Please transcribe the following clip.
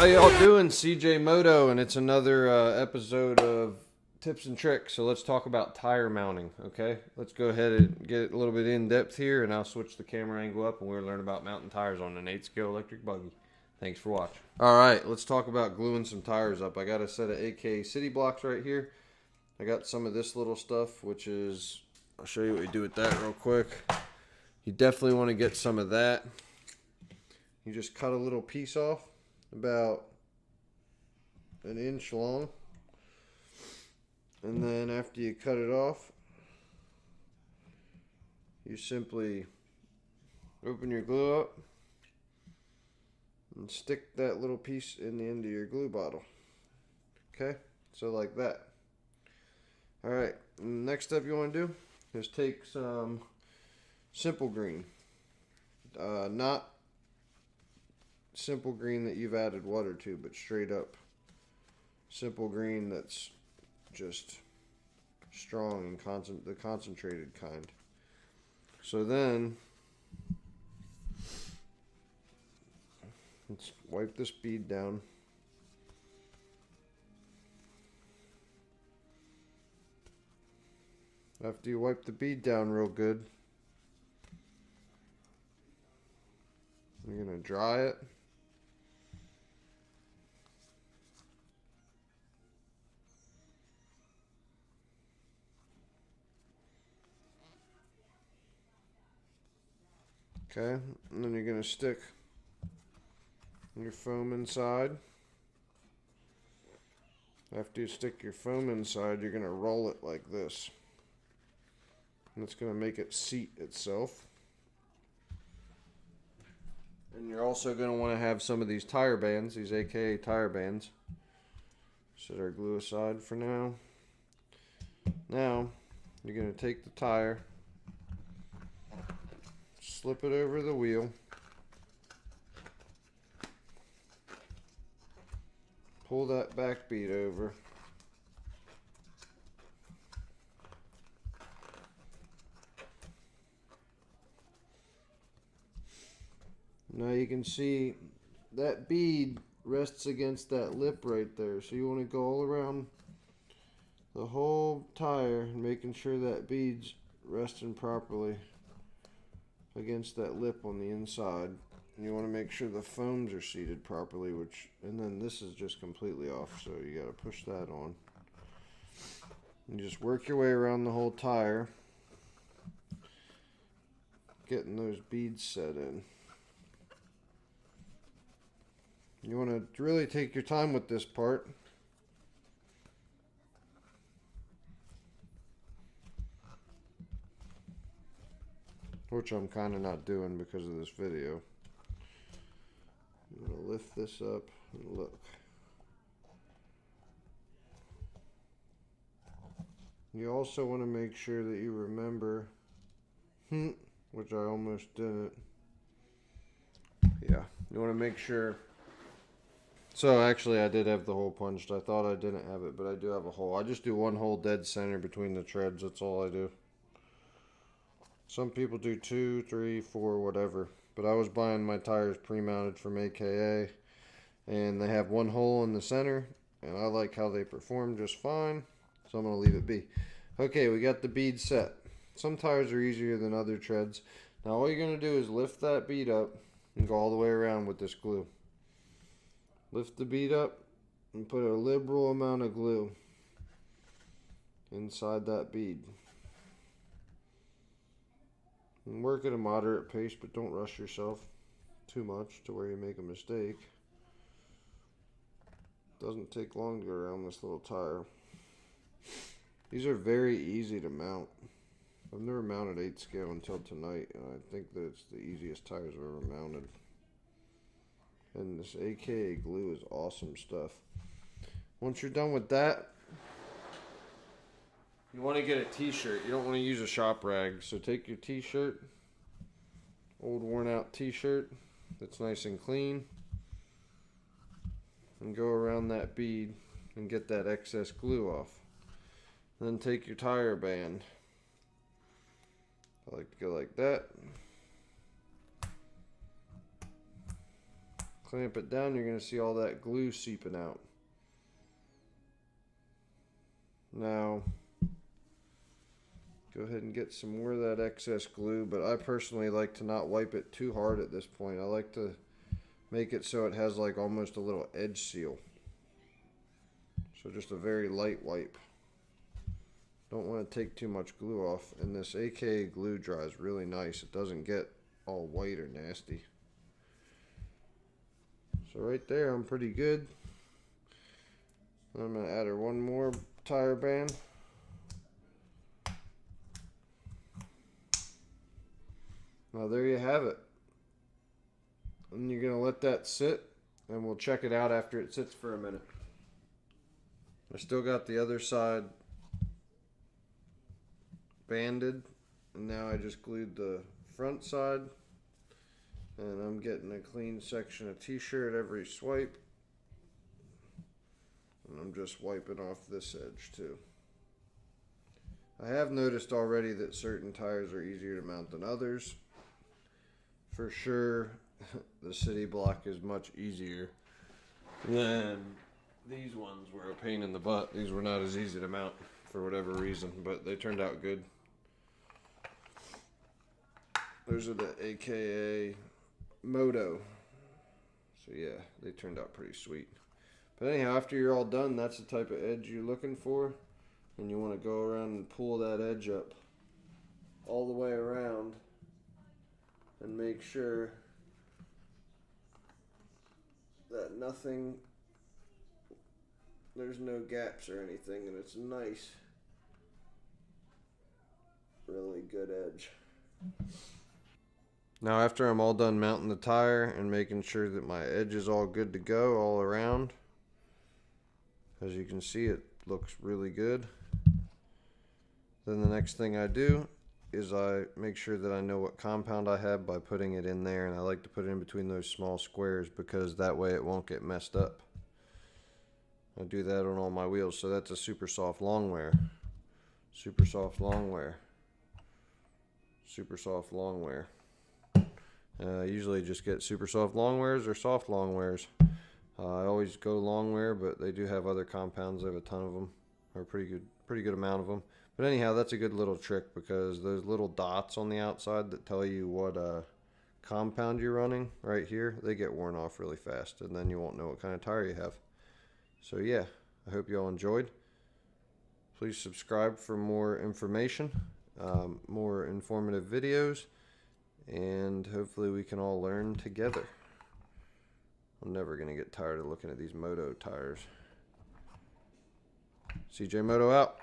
How y'all doing? CJ Moto, and it's another episode of Tips and Tricks. So let's talk about tire mounting, okay? Let's go ahead and get a little bit in depth here, and I'll switch the camera angle up, and we'll learn about mounting tires on an 8-scale electric buggy. Thanks for watching. All right, let's talk about gluing some tires up. I got a set of AK City blocks right here. I got some of this little stuff, which is, I'll show you what we do with that real quick. You definitely want to get some of that. You just cut a little piece off, about an inch long, and then after you cut it off, you simply open your glue up and stick that little piece in the end of your glue bottle. Okay, so like that. Alright, next step you want to do is take some simple green, not simple green that you've added water to, but straight up simple green that's just strong and the concentrated kind. So then let's wipe this bead down. After you wipe the bead down real good, you're going to dry it. Okay, and then you're going to stick your foam inside. After you stick your foam inside, you're going to roll it like this. And it's going to make it seat itself. And you're also going to want to have some of these tire bands, these AKA tire bands. Set our glue aside for now. Now, you're going to take the tire, slip it over the wheel, pull that back bead over, now you can see that bead rests against that lip right there, so you want to go all around the whole tire, making sure that bead's resting properly against that lip on the inside. And you want to make sure the foams are seated properly, and then this is just completely off, so you got to push that on. And just work your way around the whole tire, getting those beads set in. You want to really take your time with this part. Which I'm kind of not doing because of this video. I'm going to lift this up and look. You also want to make sure that you remember, which I almost didn't. Yeah, you want to make sure. So actually I did have the hole punched. I thought I didn't have it, but I do have a hole. I just do one hole dead center between the treads. That's all I do. Some people do 2, 3, 4, whatever. But I was buying my tires pre-mounted from AKA. And they have one hole in the center. And I like how they perform just fine. So I'm going to leave it be. Okay, we got the bead set. Some tires are easier than other treads. Now all you're going to do is lift that bead up and go all the way around with this glue. Lift the bead up and put a liberal amount of glue inside that bead. And work at a moderate pace, but don't rush yourself too much to where you make a mistake. Doesn't take long to go around this little tire. These are very easy to mount. I've never mounted 8-scale until tonight, and I think that it's the easiest tires I've ever mounted. And this AKA glue is awesome stuff. Once you're done with that, you want to get a t-shirt. You don't want to use a shop rag. So take your t-shirt, old worn out t-shirt that's nice and clean, and go around that bead and get that excess glue off. Then take your tire band. I like to go like that. clamp it down, you're going to see all that glue seeping out. Now, go ahead and get some more of that excess glue, but I personally like to not wipe it too hard at this point. I like to make it so it has like almost a little edge seal. So just a very light wipe. Don't want to take too much glue off, and this AKA glue dries really nice. It doesn't get all white or nasty. So right there, I'm pretty good. I'm going to add her one more tire band. Now there you have it. And you're going to let that sit, and we'll check it out after it sits for a minute. I still got the other side banded, and now I just glued the front side, and I'm getting a clean section of t-shirt every swipe, and I'm just wiping off this edge too. I have noticed already that certain tires are easier to mount than others. For sure, the city block is much easier than these ones were a pain in the butt. These were not as easy to mount for whatever reason, but they turned out good. Those are the AKA Moto. So yeah, they turned out pretty sweet. But anyhow, after you're all done, that's the type of edge you're looking for. And you want to go around and pull that edge up all the way around and make sure that there's no gaps or anything, and it's a nice, really good edge. Now after I'm all done mounting the tire and making sure that my edge is all good to go all around, as you can see, it looks really good. Then the next thing I do is I make sure that I know what compound I have by putting it in there, and I like to put it in between those small squares because that way it won't get messed up. I do that on all my wheels. So that's a super soft long wear, super soft long wear, super soft long wear. I usually just get super soft long wears or soft long wears. I always go long wear, but they do have other compounds. I have a ton of them, or a pretty good amount of them. But anyhow, that's a good little trick because those little dots on the outside that tell you what compound you're running right here, they get worn off really fast, and then you won't know what kind of tire you have. So yeah, I hope you all enjoyed. Please subscribe for more information, more informative videos, and hopefully we can all learn together. I'm never going to get tired of looking at these Moto tires. CJ Moto out.